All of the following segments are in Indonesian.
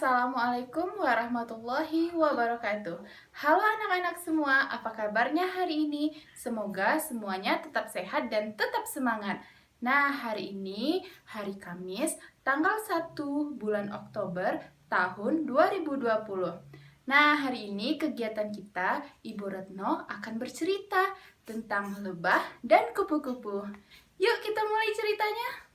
Assalamualaikum warahmatullahi wabarakatuh. Halo anak-anak semua, apa kabarnya hari ini? Semoga semuanya tetap sehat dan tetap semangat. Nah, hari ini hari Kamis, tanggal 1 bulan Oktober tahun 2020. Nah, hari ini kegiatan kita, Ibu Retno akan bercerita tentang lebah dan kupu-kupu. Yuk kita mulai ceritanya.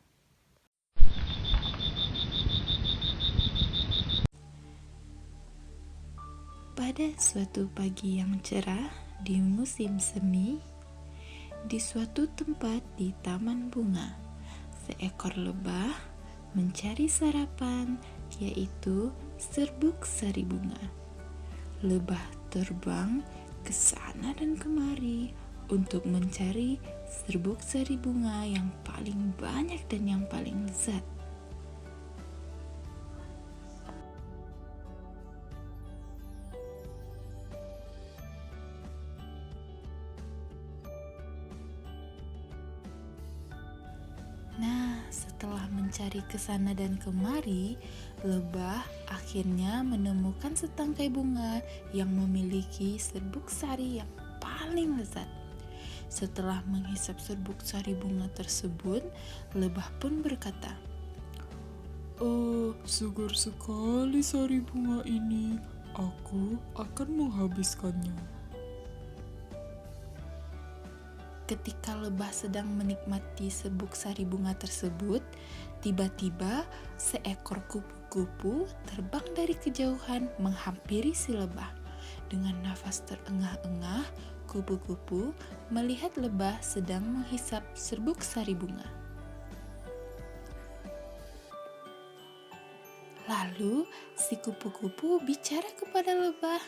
Pada suatu pagi yang cerah di musim semi, di suatu tempat di taman bunga, seekor lebah mencari sarapan, yaitu serbuk sari bunga. Lebah terbang ke sana dan kemari untuk mencari serbuk sari bunga yang paling banyak dan yang paling lezat. Nah, setelah mencari ke sana dan kemari, lebah akhirnya menemukan setangkai bunga yang memiliki serbuk sari yang paling lezat. Setelah menghisap serbuk sari bunga tersebut, lebah pun berkata, "Oh, segar sekali sari bunga ini. Aku akan menghabiskannya." ketika lebah sedang menikmati serbuk sari bunga tersebut, tiba-tiba seekor kupu-kupu terbang dari kejauhan menghampiri si lebah. Dengan nafas terengah-engah, kupu-kupu melihat lebah sedang menghisap serbuk sari bunga. Lalu si kupu-kupu bicara kepada lebah.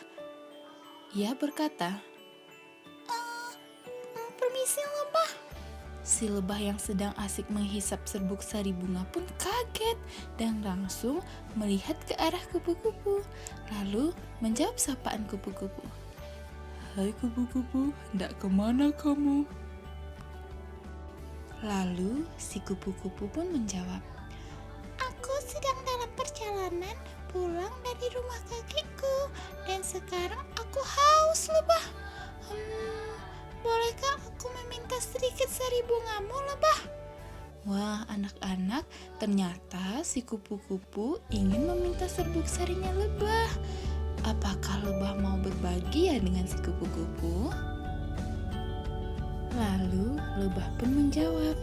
Ia berkata, "Permisi lebah." Si lebah yang sedang asik menghisap serbuk sari bunga pun kaget dan langsung melihat ke arah kupu-kupu, lalu menjawab sapaan kupu-kupu. "Hai kupu-kupu, hendak kemana kamu?" Lalu si kupu-kupu pun menjawab, "Aku sedang dalam perjalanan pulang dari rumah kakekku dan sekarang aku haus lebah. Bolehkah aku meminta sedikit sari bungamu, lebah?" Wah, anak-anak, ternyata si kupu-kupu ingin meminta serbuk sarinya lebah. Apakah lebah mau berbagi ya dengan si kupu-kupu? Lalu lebah pun menjawab,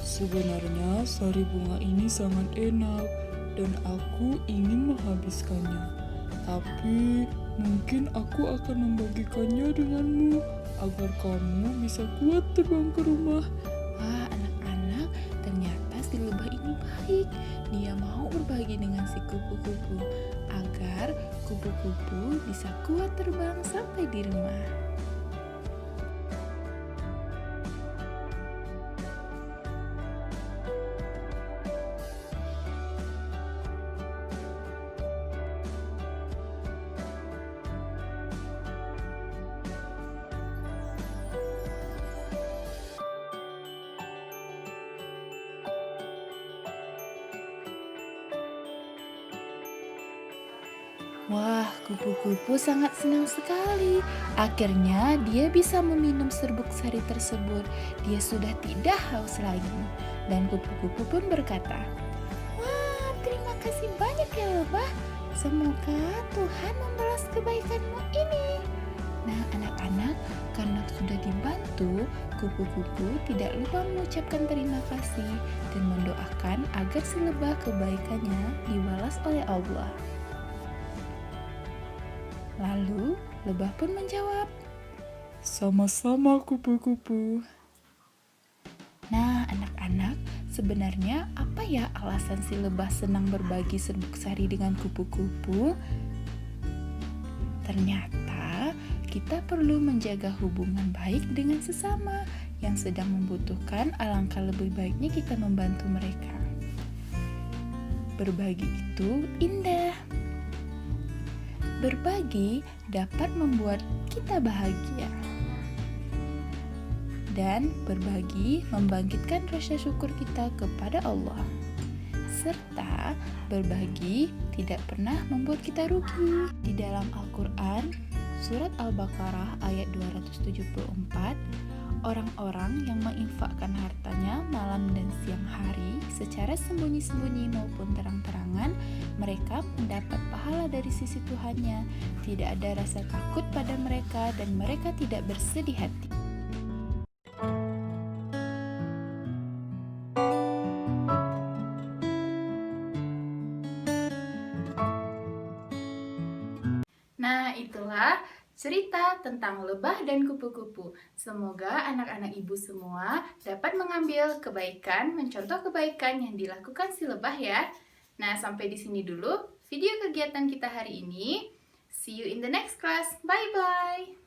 "Sebenarnya sari bunga ini sangat enak dan aku ingin menghabiskannya. Tapi mungkin aku akan membagikannya denganmu agar kamu bisa kuat terbang ke rumah." Wah, anak-anak, ternyata si lebah ini baik. Dia mau berbagi dengan si kupu-kupu agar kupu-kupu bisa kuat terbang sampai di rumah. Wah, kupu-kupu sangat senang sekali. Akhirnya dia bisa meminum serbuk sari tersebut. Dia sudah tidak haus lagi. Dan kupu-kupu pun berkata, "Wah, terima kasih banyak ya lebah. Semoga Tuhan membalas kebaikanmu ini." Nah, anak-anak, karena sudah dibantu, kupu-kupu tidak lupa mengucapkan terima kasih dan mendoakan agar si lebah kebaikannya dibalas oleh Allah. Lalu lebah pun menjawab, "Sama-sama kupu-kupu." "Nah, anak-anak, sebenarnya apa ya alasan si lebah senang berbagi serbuk sari dengan kupu-kupu? Ternyata kita perlu menjaga hubungan baik dengan sesama yang sedang membutuhkan. Alangkah lebih baiknya kita membantu mereka. Berbagi itu indah. Berbagi dapat membuat kita bahagia. Dan berbagi membangkitkan rasa syukur kita kepada Allah. serta berbagi tidak pernah membuat kita rugi. Di dalam Al-Quran, surat Al-Baqarah ayat 274, orang-orang yang menginfakkan hartanya malam dan siang hari secara sembunyi-sembunyi maupun terang-terangan, mereka mendapat pahala dari sisi Tuhannya. Tidak ada rasa takut pada mereka dan mereka tidak bersedih hati. Nah, itulah cerita tentang lebah dan kupu-kupu. Semoga anak-anak ibu semua dapat mengambil kebaikan, mencontoh kebaikan yang dilakukan si lebah ya. Nah, sampai di sini dulu video kegiatan kita hari ini. See you in the next class. Bye-bye.